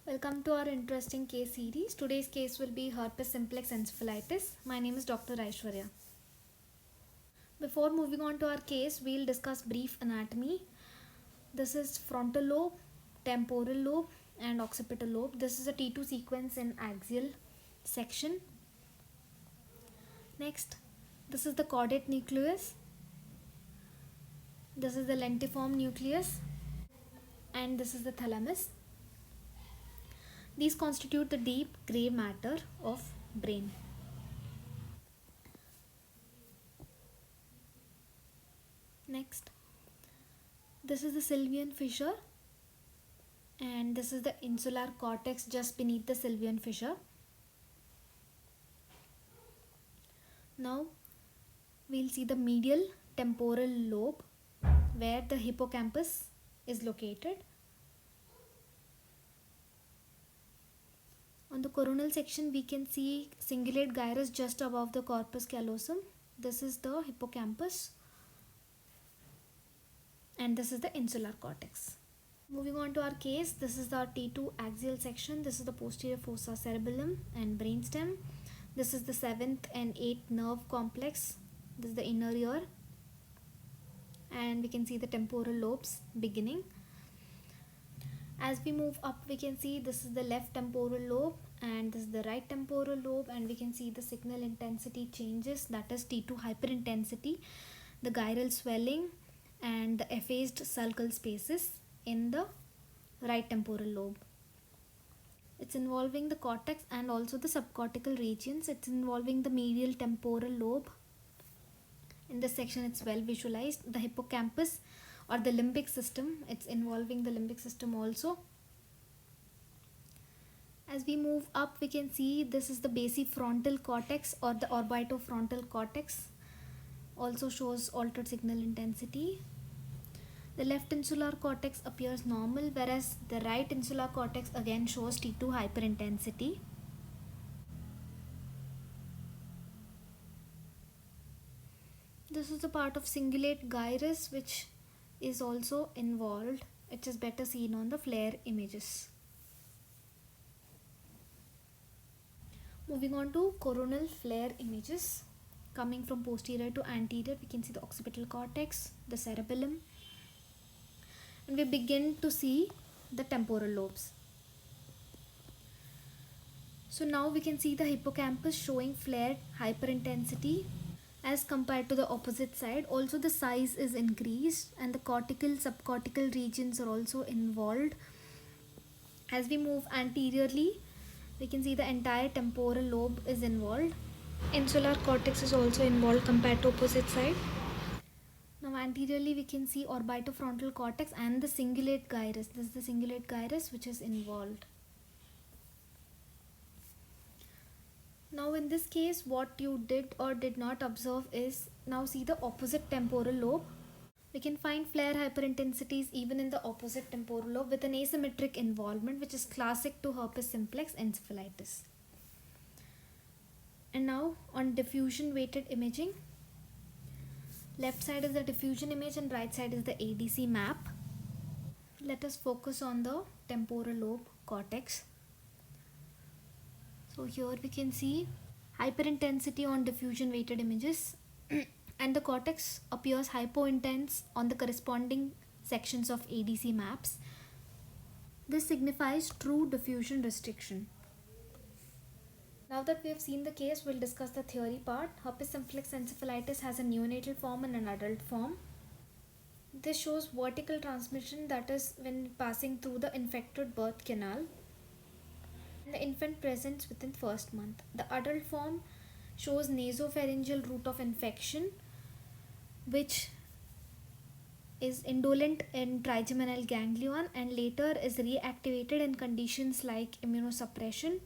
Welcome to our interesting case series. Today's case will be Herpes Simplex Encephalitis. My name is Dr. Aishwarya. Before moving on to our case, we'll discuss brief anatomy. This is frontal lobe, temporal lobe and occipital lobe. This is a T2 sequence in axial section. Next, this is the caudate nucleus. This is the lentiform nucleus and this is the thalamus. These constitute the deep grey matter of brain. Next, this is the sylvian fissure and this is the insular cortex just beneath the sylvian fissure. Now we'll see the medial temporal lobe where the hippocampus is located. On the coronal section we can see cingulate gyrus just above the corpus callosum. This is the hippocampus and this is the insular cortex. Moving on to our case, this is the T2 axial section. This is the posterior fossa cerebellum and brainstem. This is the 7th and 8th nerve complex. This is the inner ear and we can see the temporal lobes beginning. As we move up, we can see this is the left temporal lobe and this is the right temporal lobe, and we can see the signal intensity changes, that is T2 hyperintensity, the gyral swelling and the effaced sulcal spaces in the right temporal lobe. It's involving the cortex and also the subcortical regions. It's involving the medial temporal lobe. In this section it's well visualized. The hippocampus or the limbic system, it's involving the limbic system also. As we move up, we can see this is the basifrontal cortex or the orbitofrontal cortex, also shows altered signal intensity. The left insular cortex appears normal, whereas the right insular cortex again shows T2 hyperintensity. This is the part of cingulate gyrus which is also involved. It is better seen on the FLAIR images. Moving on to coronal FLAIR images. Coming from posterior to anterior, we can see the occipital cortex, the cerebellum, and we begin to see the temporal lobes. So now we can see the hippocampus showing flared hyperintensity as compared to the opposite side. Also the size is increased and the cortical subcortical regions are also involved. As we move anteriorly, we can see the entire temporal lobe is involved. Insular cortex is also involved compared to opposite side. Now anteriorly we can see orbitofrontal cortex and the cingulate gyrus. This is the cingulate gyrus which is involved. Now in this case, what you did or did not observe is, now see the opposite temporal lobe. We can find flare hyperintensities even in the opposite temporal lobe with an asymmetric involvement, which is classic to herpes simplex encephalitis. And now on diffusion weighted imaging, left side is the diffusion image and right side is the ADC map. Let us focus on the temporal lobe cortex. So here we can see hyperintensity on diffusion weighted images and the cortex appears hypointense on the corresponding sections of ADC maps. This signifies true diffusion restriction. Now that we have seen the case, we'll discuss the theory part. Herpes simplex encephalitis has a neonatal form and an adult form. This shows vertical transmission, that is when passing through the infected birth canal. The infant presents within first month. The adult form shows nasopharyngeal route of infection, which is indolent in trigeminal ganglion and later is reactivated in conditions like immunosuppression,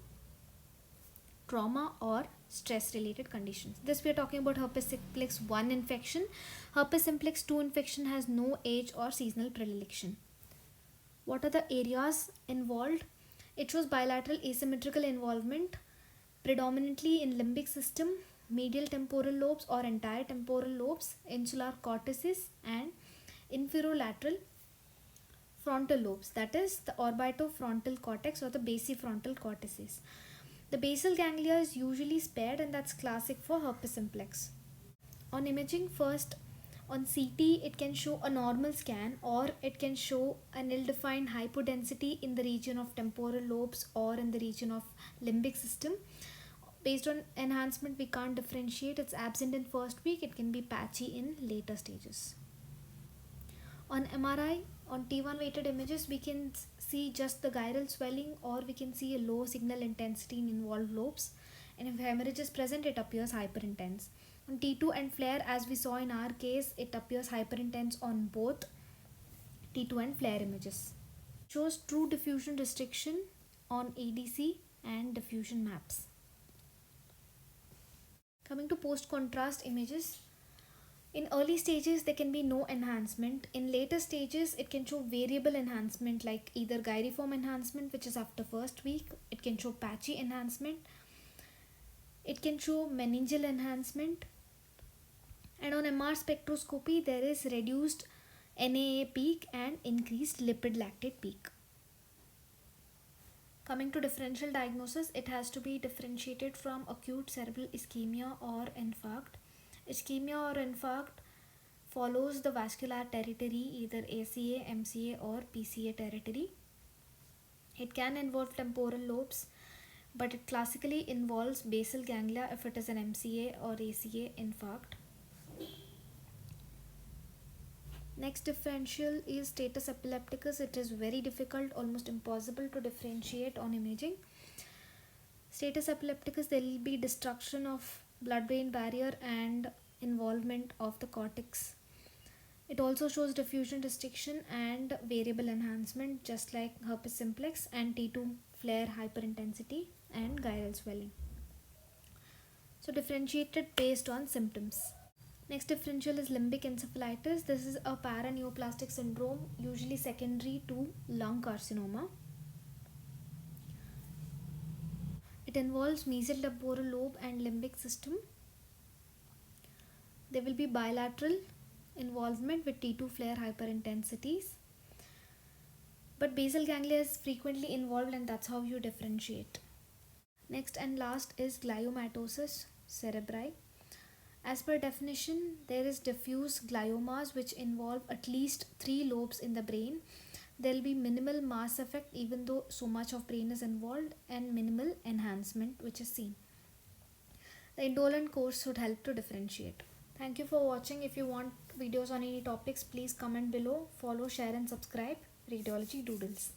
trauma or stress related conditions. This we are talking about herpes simplex 1 infection. Herpes simplex 2 infection has no age or seasonal predilection. What are the areas involved? It shows bilateral asymmetrical involvement predominantly in limbic system, medial temporal lobes or entire temporal lobes, insular cortices and inferolateral frontal lobes, that is the orbitofrontal cortex or the basifrontal cortices. The basal ganglia is usually spared, and that's classic for herpes simplex. On imaging, first on CT, it can show a normal scan, or it can show an ill-defined hypodensity in the region of temporal lobes or in the region of limbic system. Based on enhancement, we can't differentiate. It's absent in first week. It can be patchy in later stages. On MRI, on T1 weighted images, we can see just the gyral swelling, or we can see a low signal intensity in involved lobes. And if hemorrhage is present, it appears hyperintense. On T2 and flare, as we saw in our case, it appears hyperintense on both T2 and flare images. Shows true diffusion restriction on ADC and diffusion maps. Coming to post-contrast images, in early stages there can be no enhancement. In later stages it can show variable enhancement, like either gyriform enhancement, which is after first week. It can show patchy enhancement. It can show meningeal enhancement. And on MR spectroscopy there is reduced NAA peak and increased lipid lactate peak. Coming to differential diagnosis, it has to be differentiated from acute cerebral ischemia or infarct. Ischemia or infarct follows the vascular territory, either ACA, MCA or PCA territory. It can involve temporal lobes, but it classically involves basal ganglia if it is an MCA or ACA infarct. Next differential is status epilepticus. It is very difficult, almost impossible to differentiate on imaging. Status epilepticus, there will be destruction of blood-brain barrier and involvement of the cortex. It also shows diffusion restriction and variable enhancement, just like herpes simplex, and T2 flare hyperintensity and gyral swelling. So differentiated based on symptoms. Next differential is limbic encephalitis. This is a paraneoplastic syndrome, usually secondary to lung carcinoma. It involves mesial temporal lobe and limbic system. There will be bilateral involvement with T2 flare hyperintensities. But basal ganglia is frequently involved, and that's how you differentiate. Next and last is gliomatosis cerebri. As per definition, there is diffuse gliomas which involve at least 3 lobes in the brain. There will be minimal mass effect even though so much of brain is involved, and minimal enhancement which is seen. The indolent course should help to differentiate. Thank you for watching. If you want videos on any topics, please comment below. Follow, share and subscribe. Radiology Doodles.